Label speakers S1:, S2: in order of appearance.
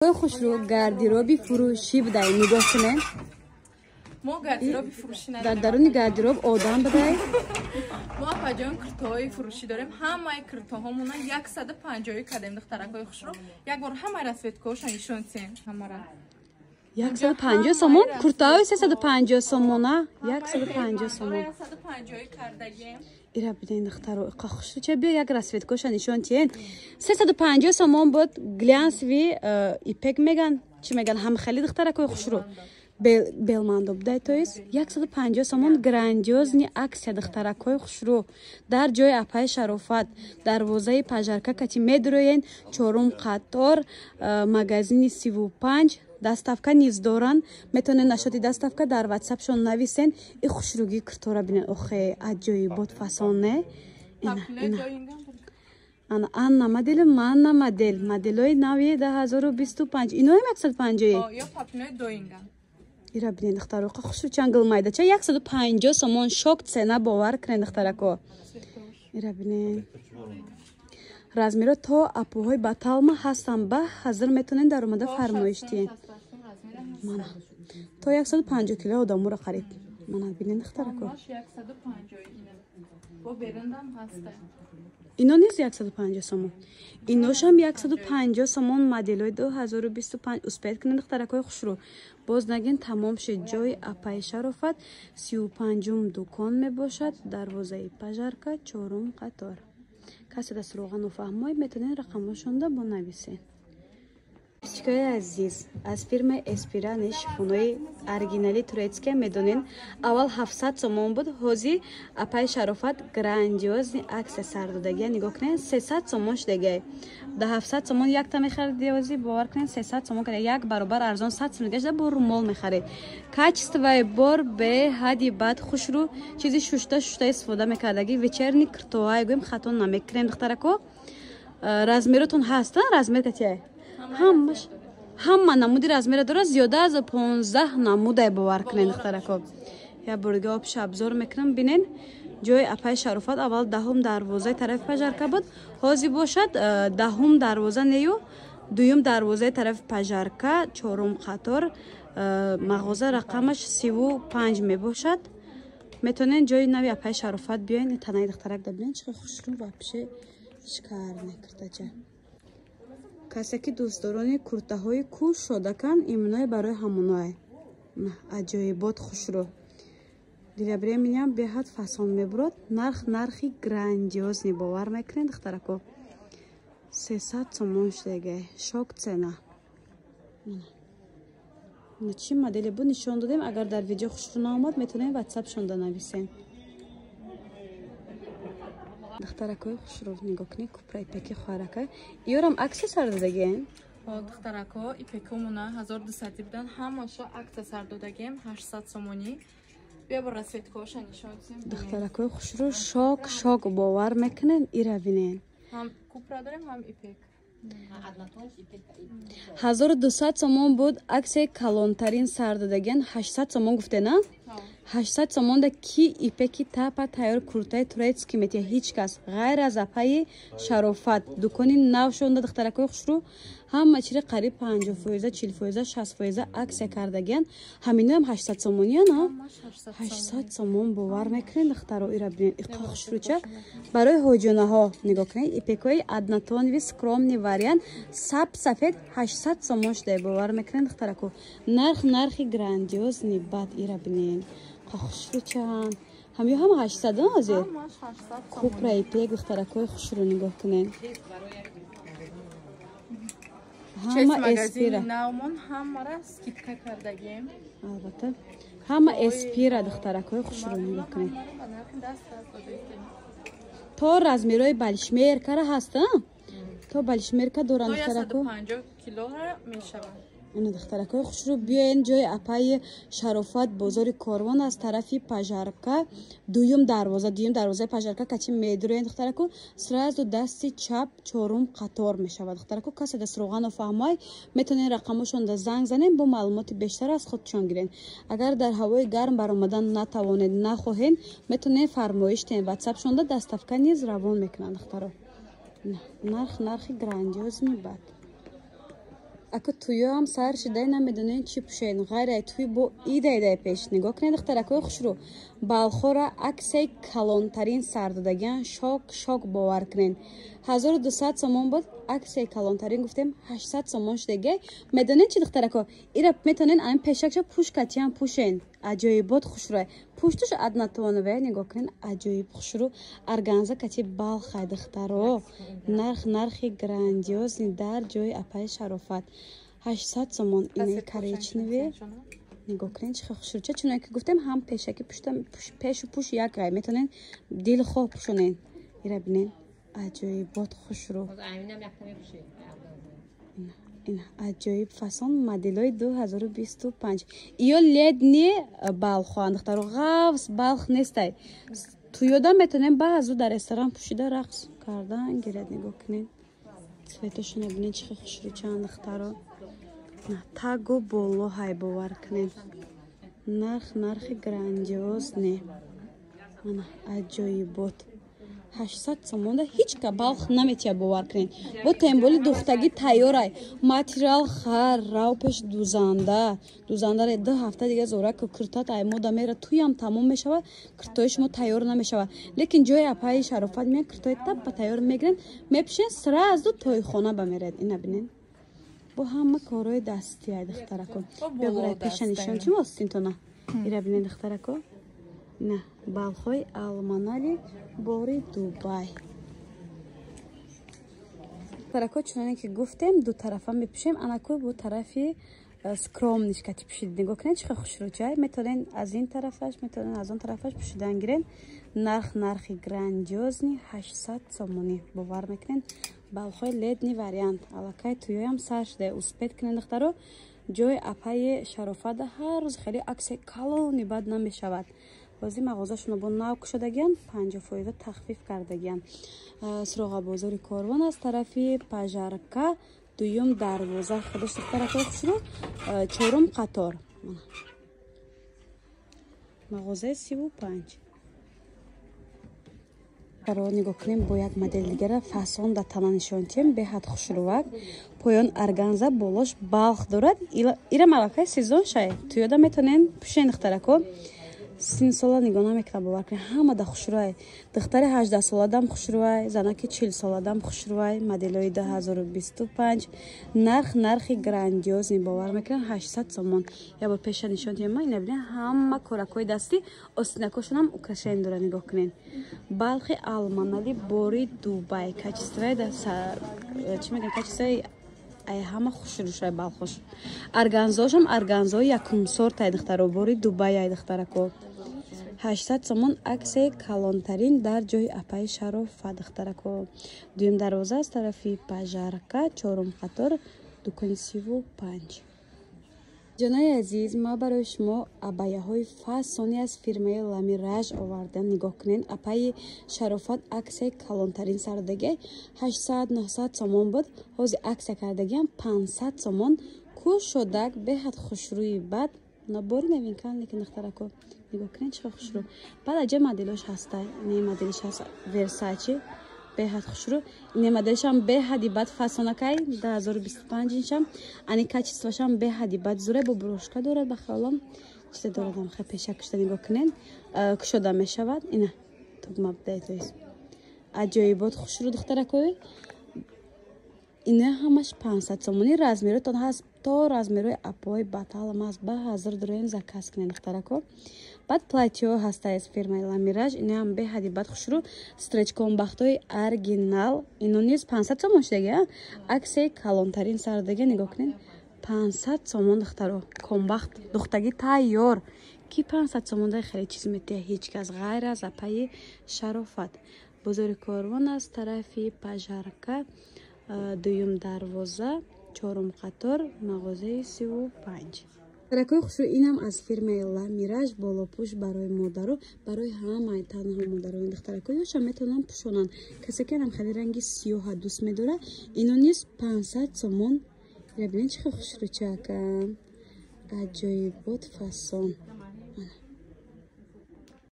S1: خوشرو گاردیروبی فروشی بدهی نگاه کنین.
S2: ما گاردیروبی فروشی نداریم.
S1: در درون گاردیروب آدم بدهی.
S2: ما پاجان کرتاهای فروشی داریم. همه کرتاهامون 150 کدیم دخترکای خوشرو. یک بار همه رسویت کوشن ایشون سین همه را.
S1: 150 سومون کرتاهای 350 سومونه 150 سومون.
S2: 150 کردگیم.
S1: ایرا بدین دخترو خوشرو چه بیا یک رسویت کوشن ایشون تین 350 سومون بود گلانس وی ایپک میگن چی میگن هم خیلی دخترکای خوشرو. Белмандо бдай то есть 150 сомон грандиозни аксия духтаракои хушрӯ дар ҷои апаи шарофат дарвозаи пажарка кати медроен чорум қатор магазини 35 даставка низ доранд метавонед нашоти даставка дар ватсапшон нависен и хушрӯги киртора бинен охе аҷоибот фасон не Анна модель манна модель моделои нави 2025 иноем 150
S2: ё папинои доингам
S1: Ира бинен духтароқа хушрӯ чангл майда ча 150 сомон шок цена бовар кунед духтарако ира бинен размеро то апоҳои баталма ҳастанд ба ҳазир метавонед дар омада фармоиш диҳед мана то 150 кило одамуро харид мана бинен духтарако ино низ 150 сомон иношам 150 сомон моделои 2025 успед кунед духтаракои хушрӯ боз нагин тамом шед ҷои апаи шарофат 35 дукон мебошад дарвозаи пажарка чорум қатор касе дастуроға нофаҳмои метавонед рақамошонда бо нависед Чикои азиз аз фирмаи Эспирани шифонои оригинали турецкия медонен аввал 700 сомон буд ҳозир апаи шарофат грандиозни аксия сардодагия нигоҳ кунед 300 сомон шудагия да 700 сомон якта мехарид ҳозир бовар кунед 300 сомон када як баробар арзон 100 сомон гашта бо румол мехарид качествои бор бе ҳадди бад хушрӯ чизи шушта истифода мекардаги вечерни киртоҳае гӯем хато намекунем духтарако размеротон ҳаста размер катия ҳама намуди размера дора зиёда аз 15 намудай бовар кунед духтарако я бурга обши обзор мекунам бинен ҷои апаи шарофат аввал даҳум дарвозаи тарафи пажарка буд ҳозир бошад даҳум дарвоза нею дуюм дарвозаи тарафи пажарка чорум қатор мағоза рақамаш 35 мебошад метавонед ҷои нави апаи шарофат биёен танаи духтарак дабинен чӣ хушрӯ вапше шикарне киртача касе ки дӯстдорони куртаҳои кӯш шодакан имоное барои ҳамоное аҷоибот хушрӯ дилабре минам беҳад фасон мебурад нархи грандиозни бовар мекунед духтарако 300 сомон шудагай шок цена чӣ модели буд нишон додем агар дар видео хушрӯ наомад метавонед ватсапшонда нависен духтаракои хушрӯ нигоҳ кунед купраи пеки хоҳарака иёрам аксия сар додагиен
S2: духтарако ипекумуна 1200 будан ҳамаша аксия сар додагем 800 сомонӣ бия бо расветкоша нишонсем
S1: духтаракои хушрӯ шок бовар мекунед ира бинен
S2: ҳам купра дорем ҳам ипек
S1: 1200 сомон буд аксияи калонтарин сар додагиен 800 сомон гуфтена 800 сомонда ки ипеки тапа тайёр куртаи турецки метия ҳеҷ кас ғайр аз апаи шарофат дукони навшонда духтаракои хушрӯ ҳама чире қариб 50%, 40%, 60% аксия кардагиан ҳаминоам 800 сомонияна 800 сомон бовар мекунед духтаро ира бинед иқо хушрӯча барои ҳоҷонаҳо нигоҳ кунед ипекои аднатонви скромни вариант сафед 800 сомон шудай бовар мекунед духтарако нархи грандиозни бад ира бинед хушрӯчан ҳамё ҳама 800 ҳозир купра ипек духтаракои хушрӯ нигоҳ кунед ҳама эспира албатта ҳама эспира духтаракои хушрӯ нигоҳ кунед то размерои балишмеркара ҳаста то балишмерка доранд духтарако ина духтаракои хушрӯ биёен ҷои апаи шарофат бозори корвон аз тарафи пажарка дуюм дарвозаи пажарка качи медуроен духтарако сразу дасти чап чорум қатор мешавад духтарако касе дастуроға нофаҳмай метавонед рақамошонда занг занед бо маълумоти бештар аз худшон гирен агар дар ҳавои гарм баромадан натавонед нахоҳед метавонед фармоиш диҳед ватсапшонда даставка низ равон мекунанд духтаро нархи грандиозни бад Ако туё ҳам сар шидай намедонен чӣ пӯшен ғайрай туй бо идайдай пеш нигоҳ кунед духтаракҳои хушрӯ балхора аксияи калонтарин сар додагиян шок бовар кунен 1200 сомон буд аксияи калонтарин гуфтем 800 сомон шудагай медонед чӣ духтаракҳо ира метонен ами пешакша пӯш катиян пӯшен аҷоибот хушрӯ пӯштуш ад натавонаве нигоҳ кунен аҷоиб хушрӯ арганза кати балхай духтаро нархи грандиозни дар ҷои апаи шарофат 800 сомон инаи коричневе нигоҳ кунен чихел хушрӯча чуноне ки гуфтем ҳам пешаки пешу пӯш як рай метонен дилхоҳ пӯшонен ира бинен аҷоибот хушрӯ аҷоиб фасон моделои 2025 иё ледни балхоан духтаро ғавс балх нестай туёда метонем баъзу дар ресторан пӯшида рақс кардан гирад нигоҳ кунен цветошона бинен чихел хушрӯчаан духтаро тагу боло ҳай бовар кунен нархи грандиоз не ана аҷоибот 800 сомонда ҳеҷ ка балх наметия бовар кунен бо темболи духтагӣ тайёрай материал хар рав пеш дузандаре 2 ҳафта дига зораку киртоат аймода мера туям тамом мешавад киртои шумо тайёр намешавад лекин ҷои апаи шарофат меян киртои табба тайёр мегирен мепӯшен сразу тойхона ба меред ина бинен бо ҳама корои дастия духтарако бебурай пешанишон чӣ мостинтона ира бинен духтарако на балхои алманали бори дубай духтарако чуноне ки гуфтем ду тарафа мепӯшем анаку бу тарафи скромнишкати пӯшид нигоҳ кунед чихел хушрӯчай метонен аз ин тарафаш метонен аз он тарафаш пӯшидан гирен нархи грандиозни 800 сомонӣ бовар мекунен балхои ледни вариант аллакай туёям сар шуда успед кунен духтаро ҷои апаи шарофада ҳар рӯз хеле аксияи калони бад намешавад бози мағозашуно бо нав кушодагиян 50% тахфиф кардагиян суроға бозори корвон аз тарафи пажарка дуюм дарвоза худаш духтаракои хушрӯ чорум қатор мағозаи 35 каро нигоҳ кунем бо як модел дигара фасон да тана нишонтием беҳад хушрӯвак поён арганза болош балх дорад ира малакай сезон шай туёда метонен пӯшен духтарако син сола нигоҳ намекунад бовар кунед ҳама да хушрӯай духтари 18 соладам хушрӯай занаки 40 соладам хушрӯай моделои 2025 нархи грандиозни бовар мекунад 800 сомон я бо пеша нишонтиема ина бинен ҳама коракои дастӣ остинакошонам украшен дора нигоҳ кунен балхи алманали бори дубай качествои чӣ мегӯянд качествои ай ҳама хушрӯшай балхош арганзошам арганзои якум сортай духтаро бори дубай ай духтарако 800 сомон аксияи калонтарин дар ҷои апаи шарофат духтарако дуюм дарвоза аз тарафи пажарка чорум қатор дукони 35 ҷонои азиз ма барои шумо абаяҳои фасони аз фирмаи ламираж овардам нигоҳ кунед апаи шарофат аксияи калонтарин сардагай 800-900 сомон буд ҳозир аксия кардагиам 500 сомон кӯш шодак беҳад хушрӯи бад набори навинкан лекин духтарако нигоҳ кунед чихел хушрӯ баъд аҷа моделош ҳастай не моделиш ҳаст версачи беҳад хушрӯ не моделишам беҳади бад фасонакай 2025 иншам ани качествошам беҳади бад зурай бо брошка дорад ба хаёлам чизе дорадам хе пеша кушта нигоҳ кунен кушода мешавад ина тугма бдайтоис аҷоибот хушрӯ духтаракои ина ҳамаш 500 сомони размеротон ҳаст то размерои апои баталам аст ба ҳазир дороен заказ кунед духтарако баъд платиё ҳастай аз фирмаи ламираж инам беҳади бад хушрӯ стреч комбахтои оригинал ино низ 500 сомон шудага аксияи калонтарин сардага нигоҳ кунед 500 сомон духтаро комбахт духтагӣ тайёр ки 500 сомонда хеле чиз метия ҳеҷ кас ғайр аз апаи шарофат бозори корвон аз тарафи пажарка дуюм дарвоза чорум қатор мағозаи 35 таракои хушрӯ инам аз фирмаи ламираж болопӯш барои модару барои ҳамаи танҳо модарони духтаракои ёшам метавонанд пӯшонанд касе ки нам хеле ранги сиёҳа дӯст медора ино низ 500 сомон ябинен чихел хушрӯчакам аҷоибот фасон